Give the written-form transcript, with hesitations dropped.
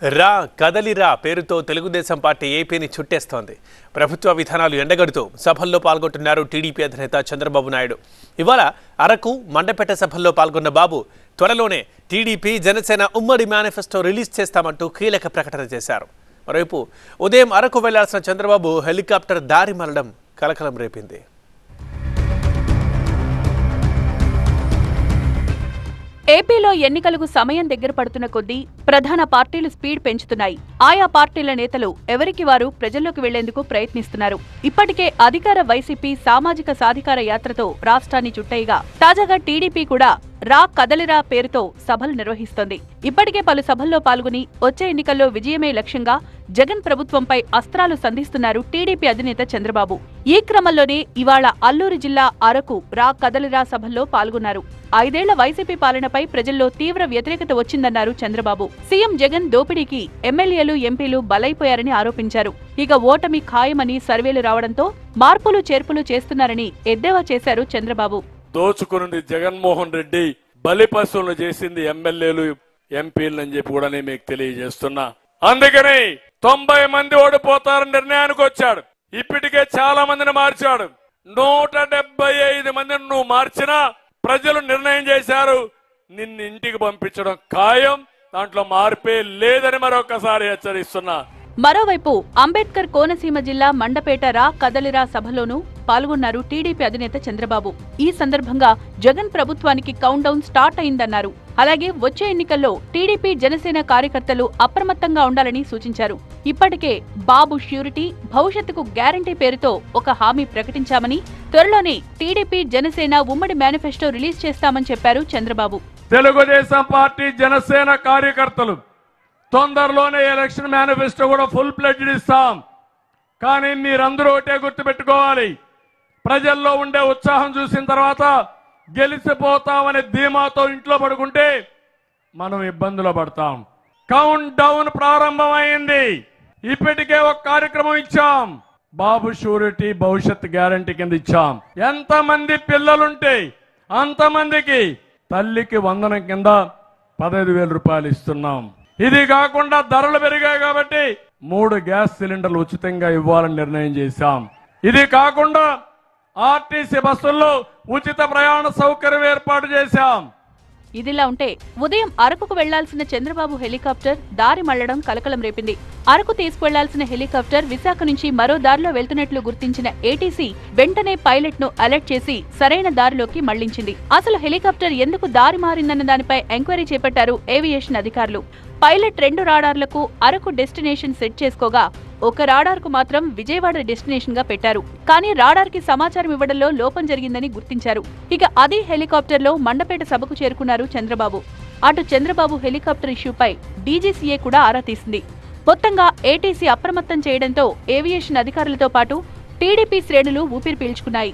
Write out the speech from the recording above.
రా కదలిరా పేరుతో తెలుగుదేశం పార్టీ ఏపీని చుట్టేస్తోంది. ప్రభుత్వ విధానాలు ఎండగడుతూ సభల్లో పాల్గొంటున్నారు టీడీపీ అధినేత చంద్రబాబు నాయుడు. ఇవాళ అరకు మండపేట సభల్లో పాల్గొన్న బాబు త్వరలోనే టీడీపీ జనసేన ఉమ్మడి మేనిఫెస్టో రిలీజ్ చేస్తామంటూ కీలక ప్రకటన చేశారు. మరోవైపు ఉదయం అరకు వెళ్లాల్సిన చంద్రబాబు హెలికాప్టర్ దారి మళ్లడం కలకలం రేపింది. ఏపీలో ఎన్నికలకు సమయం దగ్గర పడుతున్న కొద్దీ ప్రధాన పార్టీలు స్పీడ్ పెంచుతున్నాయి. ఆయా పార్టీల నేతలు ఎవరికి వారు ప్రజల్లోకి వెళ్లేందుకు ప్రయత్నిస్తున్నారు. ఇప్పటికే అధికార వైసీపీ సామాజిక సాధికార యాత్రతో రాష్ట్రాన్ని చుట్టయిగా తాజాగా టీడీపీ కూడా రా కదలిరా పేరుతో సభలు నిర్వహిస్తోంది. ఇప్పటికే పలు సభల్లో పాల్గొని వచ్చే ఎన్నికల్లో విజయమే లక్ష్యంగా జగన్ ప్రభుత్వంపై అస్త్రాలు సంధిస్తున్నారు టీడీపీ అధినేత చంద్రబాబు. ఈ క్రమంలోనే ఇవాళ అల్లూరు జిల్లా అరకు రా కదలిరా సభల్లో పాల్గొన్నారు. 5 ఏళ్ల వైసీపీ పాలనపై ప్రజల్లో తీవ్ర వ్యతిరేకత వచ్చిందన్నారు చంద్రబాబు. సీఎం జగన్ దోపిడీకి ఎమ్మెల్యేలు, ఎంపీలు బలైపోయారని ఆరోపించారు. ఇక ఓటమి ఖాయమని సర్వేలు రావడంతో మార్పులు చేర్పులు చేస్తున్నారని ఎద్దేవా చేశారు చంద్రబాబు. దోచుకుని జగన్మోహన్ రెడ్డి బలిపశువులు చేసింది ఎమ్మెల్యేలు, ఎంపీలు అని చెప్పి కూడా నేను మీకు తెలియజేస్తున్నా. అందుకని 90 మంది ఓడిపోతారని నిర్ణయానికి వచ్చాడు. ఇప్పటికే చాలా మందిని మార్చాడు. 175 మందిని నువ్వు మార్చినా ప్రజలు నిర్ణయం చేశారు నిన్ను ఇంటికి పంపించడం ఖాయం, దాంట్లో మార్పే లేదని మరొకసారి హెచ్చరిస్తున్నా. మరోవైపు అంబేద్కర్ కోనసీమ జిల్లా మండపేట రా కదలిరా సభలోనూ పాల్గొన్నారు టీడీపీ అధినేత చంద్రబాబు. ఈ సందర్భంగా జగన్ ప్రభుత్వానికి కౌంట్ డౌన్ స్టార్ట్ అయిందన్నారు. అలాగే వచ్చే ఎన్నికల్లో టీడీపీ జనసేన కార్యకర్తలు అప్రమత్తంగా ఉండాలని సూచించారు. ఇప్పటికే బాబు ష్యూరిటీ, భవిష్యత్తుకు గ్యారంటీ పేరుతో ఒక హామీ ప్రకటించామని, త్వరలోనే టీడీపీ జనసేన ఉమ్మడి మేనిఫెస్టో రిలీజ్ చేస్తామని చెప్పారు చంద్రబాబు. తెలుగుదేశం పార్టీ జనసేన కార్యకర్తలు తొందరలోనే ఎలక్షన్ మేనిఫెస్టో కూడా ఫుల్ ప్లెడ్జ్డ్ ఇస్తాం. కానీ మీరందరూ ఒకటే గుర్తుపెట్టుకోవాలి, ప్రజల్లో ఉండే ఉత్సాహం చూసిన తర్వాత గెలిచిపోతామనే ధీమాతో ఇంట్లో పడుకుంటే మనం ఇబ్బందులు పడతాం. కౌంట్ డౌన్ ప్రారంభమైంది. ఇప్పటికే ఒక కార్యక్రమం ఇచ్చాం, బాబు షూరిటీ భవిష్యత్ గ్యారంటీ కింద ఇచ్చాం. ఎంతమంది పిల్లలుంటే అంతమందికి తల్లికి వందనం కింద 15,000 రూపాయలు ఇస్తున్నాం. ఇది కాకుండా ధరలు పెరిగాయి కాబట్టి 3 గ్యాస్ సిలిండర్లు ఉచితంగా ఇవ్వాలని నిర్ణయం చేశాం. ఇది కాకుండా ఆర్టీసీ బస్సుల్లో ఉచిత ప్రయాణ సౌకర్యం ఏర్పాటు చేశాం. ఇదిలా ఉంటే ఉదయం అరకుకు వెళ్లాల్సిన చంద్రబాబు హెలికాప్టర్ దారి మళ్లడం కలకలం రేపింది. అరకు తీసుకువెళ్లాల్సిన హెలికాప్టర్ విశాఖ నుంచి మరో దారిలో వెళ్తున్నట్లు గుర్తించిన ఏటీసీ వెంటనే పైలట్ ను అలర్ట్ చేసి సరైన దారిలోకి మళ్లించింది. అసలు హెలికాప్టర్ ఎందుకు దారి మారిందన్న దానిపై ఎంక్వైరీ చేపట్టారు ఏవియేషన్ అధికారులు. పైలట్ 2 రాడార్లకు అరకు డెస్టినేషన్ సెట్ చేసుకోగా ఒక రాడార్ కు మాత్రం విజయవాడ డెస్టినేషన్ గా పెట్టారు. కానీ రాడార్ కి సమాచారం ఇవ్వడంలో లోపం జరిగిందని గుర్తించారు. ఇక అదే హెలికాప్టర్ లో మండపేట సభకు చేరుకున్నారు చంద్రబాబు. అటు చంద్రబాబు హెలికాప్టర్ ఇష్యూపై డీజీసీఏ కూడా ఆరా తీసింది. మొత్తంగా ఏటీసీ అప్రమత్తం చేయడంతో ఏవియేషన్ అధికారులతో పాటు టీడీపీ శ్రేణులు ఊపిరి పీల్చుకున్నాయి.